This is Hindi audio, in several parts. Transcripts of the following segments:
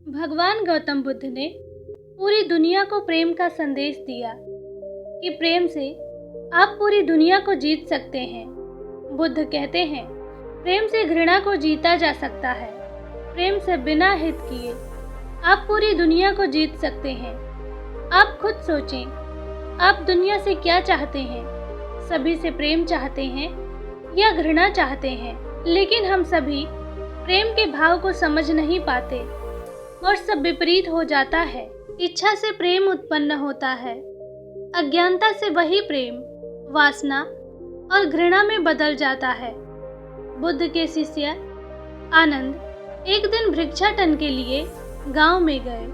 भगवान गौतम बुद्ध ने पूरी दुनिया को प्रेम का संदेश दिया कि प्रेम से आप पूरी दुनिया को जीत सकते हैं। बुद्ध कहते हैं, प्रेम से घृणा को जीता जा सकता है। प्रेम से बिना हित किए आप पूरी दुनिया को जीत सकते हैं। आप खुद सोचें, आप दुनिया से क्या चाहते हैं? सभी से प्रेम चाहते हैं या घृणा चाहते हैं? लेकिन हम सभी प्रेम के भाव को समझ नहीं पाते और सब विपरीत हो जाता है। इच्छा से प्रेम उत्पन्न होता है, अज्ञानता से वही प्रेम वासना और घृणा में बदल जाता है। बुद्ध के शिष्य आनंद एक दिन भिक्षाटन के लिए गांव में गए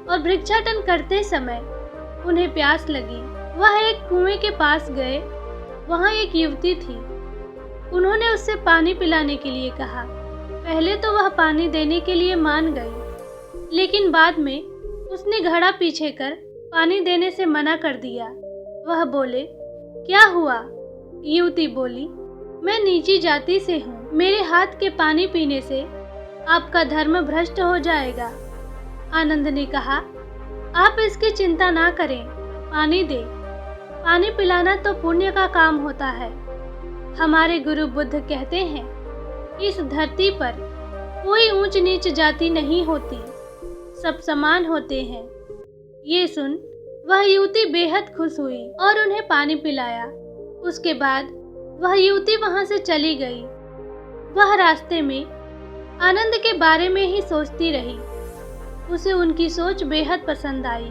और भिक्षाटन करते समय उन्हें प्यास लगी। वह एक कुएं के पास गए। वहां एक युवती थी। उन्होंने उससे पानी पिलाने के लिए कहा। पहले तो वह पानी देने के लिए मान गई, लेकिन बाद में उसने घड़ा पीछे कर पानी देने से मना कर दिया। वह बोले, क्या हुआ? युवती बोली, मैं नीची जाति से हूँ। मेरे हाथ के पानी पीने से आपका धर्म भ्रष्ट हो जाएगा। आनंद ने कहा, आप इसकी चिंता ना करें, पानी दे। पानी पिलाना तो पुण्य का काम होता है। हमारे गुरु बुद्ध कहते हैं, इस धरती पर कोई ऊंच नीच जाति नहीं होती, सब समान होते हैं। ये सुन वह युवती बेहद खुश हुई और उन्हें पानी पिलाया। उसके बाद वह युवती वहां से चली गई। वह रास्ते में आनंद के बारे में ही सोचती रही। उसे उनकी सोच बेहद पसंद आई।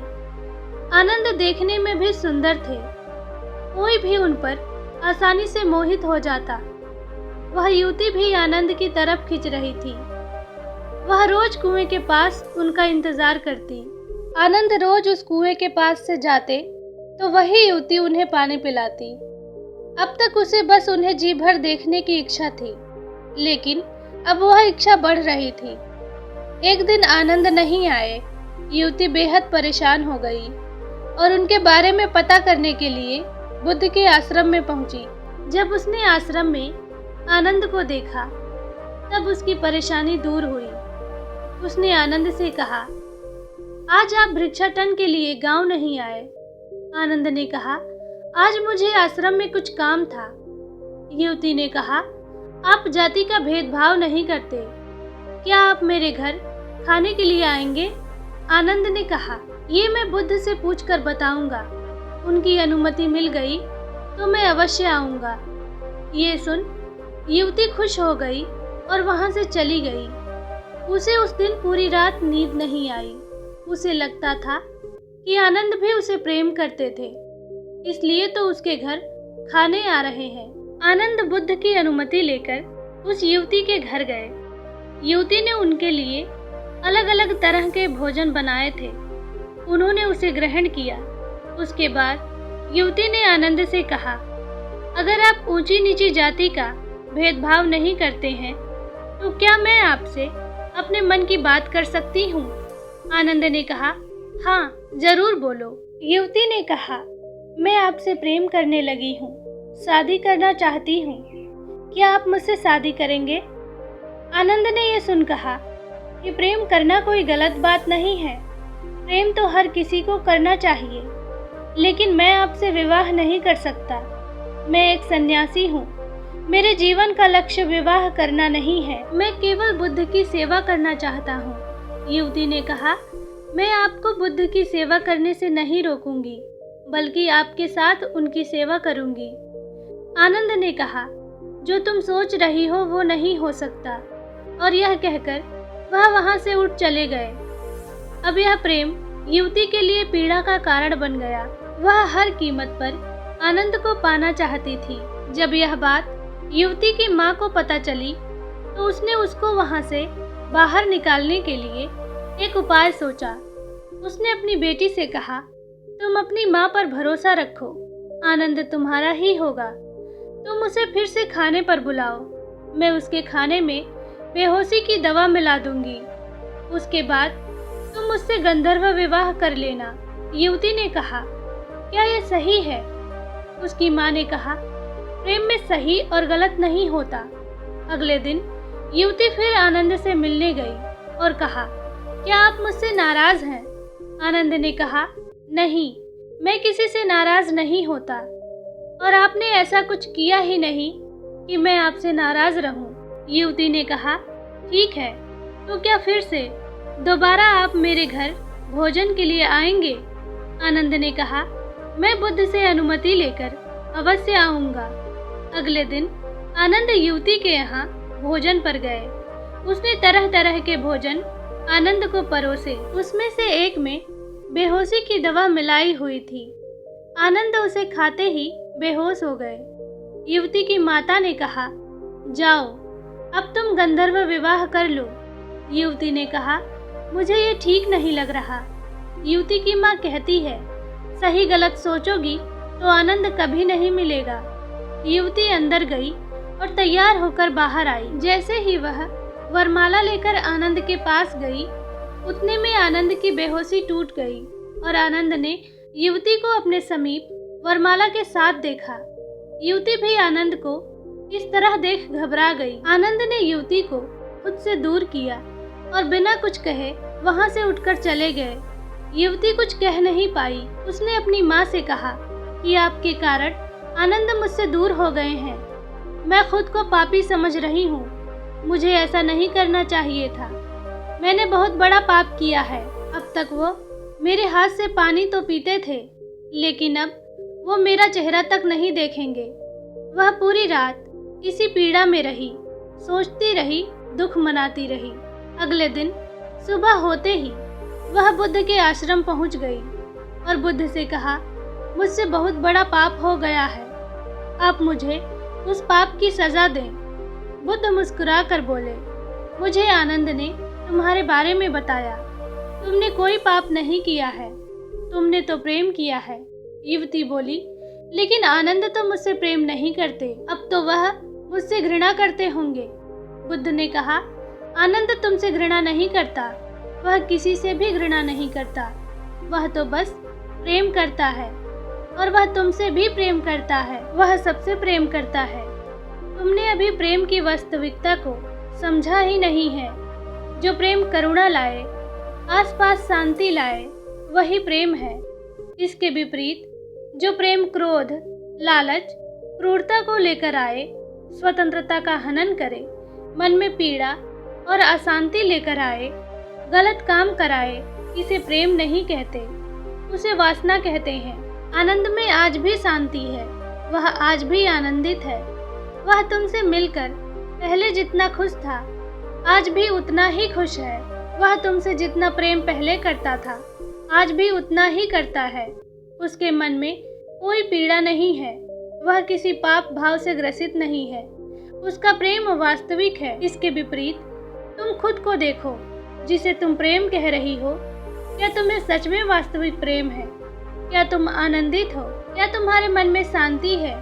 आनंद देखने में भी सुंदर थे। कोई भी उन पर आसानी से मोहित हो जाता। वह युवती भी आनंद की तरफ खिंच रही थी। वह रोज कुएं के पास उनका इंतजार करती। आनंद रोज उस कुएं के पास से जाते तो वही युवती उन्हें पानी पिलाती। अब तक उसे बस उन्हें जी भर देखने की इच्छा थी, लेकिन अब वह इच्छा बढ़ रही थी। एक दिन आनंद नहीं आए। युवती बेहद परेशान हो गई और उनके बारे में पता करने के लिए बुद्ध के आश्रम में पहुंची। जब उसने आश्रम में आनंद को देखा, तब उसकी परेशानी दूर हुई। उसने आनंद से कहा, आज आप भिक्षाटन के लिए गांव नहीं आए? आनंद ने कहा, आज मुझे आश्रम में कुछ काम था। युवती ने कहा, आप जाति का भेदभाव नहीं करते, क्या आप मेरे घर खाने के लिए आएंगे? आनंद ने कहा, ये मैं बुद्ध से पूछकर बताऊंगा। उनकी अनुमति मिल गई तो मैं अवश्य आऊंगा। ये सुन युवती खुश हो गई और वहां से चली गई। उसे उस दिन पूरी रात नींद नहीं आई। उसे लगता था कि आनंद भी उसे प्रेम करते थे, इसलिए तो उसके घर खाने आ रहे हैं। आनंद बुद्ध की अनुमति लेकर उस युवती के घर गए। युवती ने उनके लिए अलग अलग तरह के भोजन बनाए थे। उन्होंने उसे ग्रहण किया। उसके बाद युवती ने आनंद से कहा, अगर आप ऊंची नीची जाति का भेदभाव नहीं करते हैं तो क्या मैं आपसे अपने मन की बात कर सकती हूँ? आनंद ने कहा, हाँ जरूर बोलो। युवती ने कहा, मैं आपसे प्रेम करने लगी हूँ, शादी करना चाहती हूँ, क्या आप मुझसे शादी करेंगे? आनंद ने यह सुन कहा कि प्रेम करना कोई गलत बात नहीं है। प्रेम तो हर किसी को करना चाहिए, लेकिन मैं आपसे विवाह नहीं कर सकता। मैं एक सन्यासी हूँ। मेरे जीवन का लक्ष्य विवाह करना नहीं है। मैं केवल बुद्ध की सेवा करना चाहता हूँ। युवती ने कहा, मैं आपको बुद्ध की सेवा करने से नहीं रोकूंगी, बल्कि आपके साथ उनकी सेवा करूंगी। आनंद ने कहा, जो तुम सोच रही हो वो नहीं हो सकता। और यह कहकर वह वहां से उठ चले गए। अब यह प्रेम युवती के लिए पीड़ा का कारण बन गया। वह हर कीमत पर आनंद को पाना चाहती थी। जब यह बात युवती की माँ को पता चली तो उसने उसको वहां से बाहर निकालने के लिए एक उपाय सोचा। उसने अपनी बेटी से कहा, तुम अपनी माँ पर भरोसा रखो, आनंद तुम्हारा ही होगा। तुम उसे फिर से खाने पर बुलाओ। मैं उसके खाने में बेहोशी की दवा मिला दूंगी। उसके बाद तुम उससे गंधर्व विवाह कर लेना। युवती ने कहा, क्या यह सही है? उसकी माँ ने कहा, प्रेम में सही और गलत नहीं होता। अगले दिन युवती फिर आनंद से मिलने गई और कहा, क्या आप मुझसे नाराज हैं? आनंद ने कहा, नहीं, मैं किसी से नाराज नहीं होता और आपने ऐसा कुछ किया ही नहीं कि मैं आपसे नाराज रहूं। युवती ने कहा, ठीक है, तो क्या फिर से दोबारा आप मेरे घर भोजन के लिए आएंगे? आनंद ने कहा, मैं बुद्ध से अनुमति लेकर अवश्य आऊंगा। अगले दिन आनंद युवती के यहाँ भोजन पर गए। उसने तरह तरह के भोजन आनंद को परोसे। उसमें से एक में बेहोशी की दवा मिलाई हुई थी। आनंद उसे खाते ही बेहोश हो गए। युवती की माता ने कहा, जाओ, अब तुम गंधर्व विवाह कर लो। युवती ने कहा, मुझे ये ठीक नहीं लग रहा। युवती की माँ कहती है, सही गलत सोचोगी तो आनंद कभी नहीं मिलेगा। युवती अंदर गई और तैयार होकर बाहर आई। जैसे ही वह वरमाला लेकर आनंद के पास गई, उतने में आनंद की बेहोशी टूट गई और आनंद ने युवती को अपने समीप वरमाला के साथ देखा। युवती भी आनंद को इस तरह देख घबरा गई। आनंद ने युवती को खुद से दूर किया और बिना कुछ कहे वहां से उठकर चले गए। युवती कुछ कह नहीं पाई। उसने अपनी माँ से कहा कि आपके कारण आनंद मुझसे दूर हो गए हैं। मैं खुद को पापी समझ रही हूँ। मुझे ऐसा नहीं करना चाहिए था। मैंने बहुत बड़ा पाप किया है। अब तक वो मेरे हाथ से पानी तो पीते थे, लेकिन अब वो मेरा चेहरा तक नहीं देखेंगे। वह पूरी रात इसी पीड़ा में रही, सोचती रही, दुख मनाती रही। अगले दिन सुबह होते ही वह बुद्ध के आश्रम पहुंच गई और बुद्ध से कहा, मुझसे बहुत बड़ा पाप हो गया है। आप मुझे उस पाप की सजा दें। बुद्ध मुस्कुरा कर बोले, मुझे आनंद ने तुम्हारे बारे में बताया। तुमने कोई पाप नहीं किया है, तुमने तो प्रेम किया है। युवती बोली, लेकिन आनंद तो मुझसे प्रेम नहीं करते। अब तो वह मुझसे घृणा करते होंगे। बुद्ध ने कहा, आनंद तुमसे घृणा नहीं करता। वह किसी से भी घृणा नहीं करता। वह तो बस प्रेम करता है और वह तुमसे भी प्रेम करता है। वह सबसे प्रेम करता है। तुमने अभी प्रेम की वास्तविकता को समझा ही नहीं है। जो प्रेम करुणा लाए, आसपास शांति लाए, वही प्रेम है। इसके विपरीत जो प्रेम क्रोध, लालच, क्रूरता को लेकर आए, स्वतंत्रता का हनन करे, मन में पीड़ा और अशांति लेकर आए, गलत काम कराए, इसे प्रेम नहीं कहते, उसे वासना कहते हैं। आनंद में आज भी शांति है। वह आज भी आनंदित है। वह तुमसे मिलकर पहले जितना खुश था, आज भी उतना ही खुश है। वह तुमसे जितना प्रेम पहले करता था, आज भी उतना ही करता है। उसके मन में कोई पीड़ा नहीं है। वह किसी पाप भाव से ग्रसित नहीं है। उसका प्रेम वास्तविक है। इसके विपरीत तुम खुद को देखो। जिसे तुम प्रेम कह रही हो, क्या तुम्हें सच में वास्तविक प्रेम है? क्या तुम आनंदित हो? क्या तुम्हारे मन में शांति है?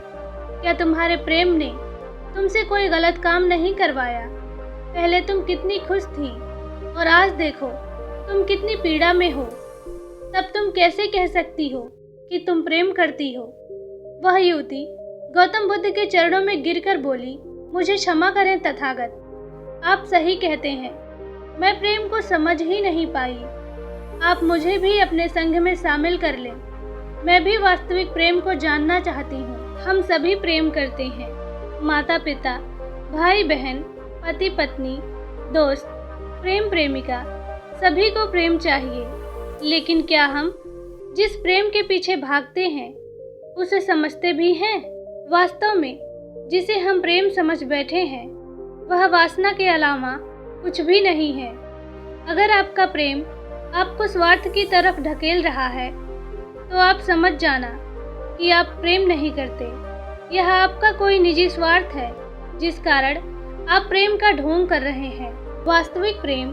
क्या तुम्हारे प्रेम ने तुमसे कोई गलत काम नहीं करवाया? पहले तुम कितनी खुश थी और आज देखो तुम कितनी पीड़ा में हो। तब तुम कैसे कह सकती हो कि तुम प्रेम करती हो? वह युवती गौतम बुद्ध के चरणों में गिरकर बोली, मुझे क्षमा करें तथागत। आप सही कहते हैं, मैं प्रेम को समझ ही नहीं पाई। आप मुझे भी अपने संघ में शामिल कर लें। मैं भी वास्तविक प्रेम को जानना चाहती हूँ। हम सभी प्रेम करते हैं। माता पिता, भाई बहन, पति पत्नी, दोस्त, प्रेम प्रेमिका, सभी को प्रेम चाहिए। लेकिन क्या हम जिस प्रेम के पीछे भागते हैं उसे समझते भी हैं? वास्तव में जिसे हम प्रेम समझ बैठे हैं वह वासना के अलावा कुछ भी नहीं है। अगर आपका प्रेम आपको स्वार्थ की तरफ ढकेल रहा है तो आप समझ जाना कि आप प्रेम नहीं करते। यह आपका कोई निजी स्वार्थ है जिस कारण आप प्रेम का ढोंग कर रहे हैं। वास्तविक प्रेम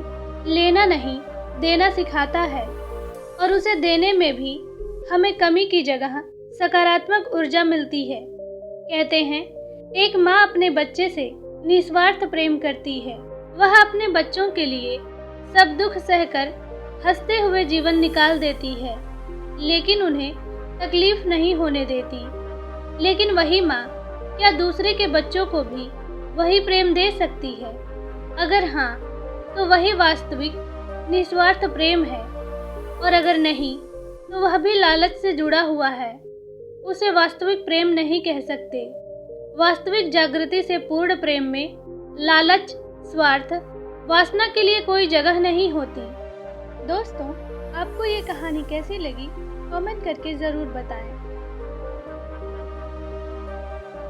लेना नहीं, देना सिखाता है और उसे देने में भी हमें कमी की जगह सकारात्मक ऊर्जा मिलती है। कहते हैं, एक माँ अपने बच्चे से निस्वार्थ प्रेम करती है। वह अपने बच्चों के लिए सब दुख सहकर हंसते हुए जीवन निकाल देती है, लेकिन उन्हें तकलीफ नहीं होने देती। लेकिन वही माँ क्या दूसरे के बच्चों को भी वही प्रेम दे सकती है? अगर हाँ, तो वही वास्तविक निस्वार्थ प्रेम है, और अगर नहीं तो वह भी लालच से जुड़ा हुआ है। उसे वास्तविक प्रेम नहीं कह सकते। वास्तविक जागृति से पूर्ण प्रेम में लालच, स्वार्थ, वासना के लिए कोई जगह नहीं होती। दोस्तों, आपको ये कहानी कैसी लगी कमेंट करके ज़रूर बताएं।